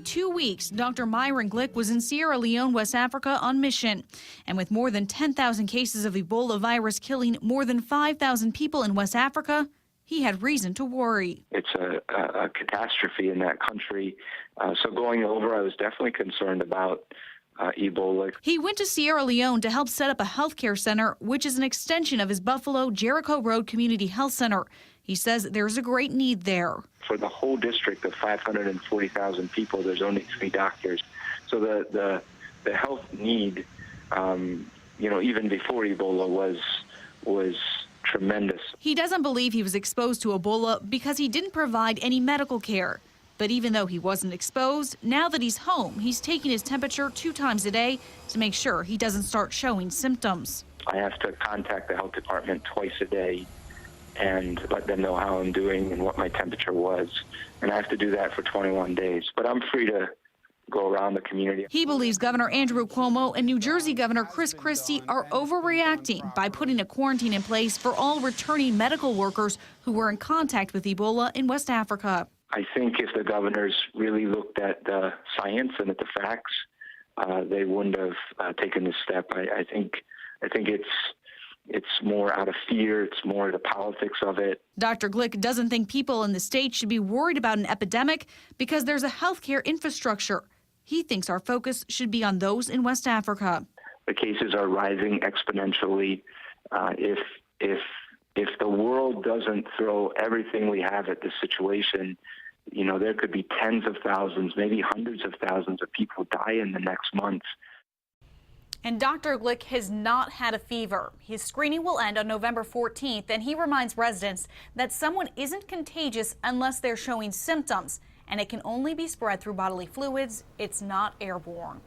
2 weeks, Dr. Myron Glick was in Sierra Leone, West Africa on mission. And with more than 10,000 cases of Ebola virus killing more than 5,000 people in West Africa, he had reason to worry. It's a catastrophe in that country. So going over, I was definitely concerned about Ebola. He went to Sierra Leone to help set up a healthcare center, which is an extension of his Buffalo Jericho Road Community Health Center. He says there's a great need there. For the whole district of 540,000 people, there's only 3 doctors. So the health need, even before Ebola was tremendous. He doesn't believe he was exposed to Ebola because he didn't provide any medical care. But even though he wasn't exposed, now that he's home, he's taking his temperature 2 times a day to make sure he doesn't start showing symptoms. I have to contact the health department twice a day and let them know how I'm doing and what my temperature was. And I have to do that for 21 days. But I'm free to go around the community. He believes Governor Andrew Cuomo and New Jersey Governor Chris Christie are overreacting by putting a quarantine in place for all returning medical workers who were in contact with Ebola in West Africa. I think if the governors really looked at the science and at the facts, they wouldn't have taken this step. I think it's more out of fear. It's more the politics of it. Dr. Glick doesn't think people in the state should be worried about an epidemic because there's a healthcare infrastructure. He thinks our focus should be on those in West Africa. The cases are rising exponentially. If the world doesn't throw everything we have at this situation, there could be tens of thousands, maybe hundreds of thousands of people die in the next month. And Dr. Glick has not had a fever. His screening will end on November 14th, and he reminds residents that someone isn't contagious unless they're showing symptoms, and it can only be spread through bodily fluids. It's not airborne.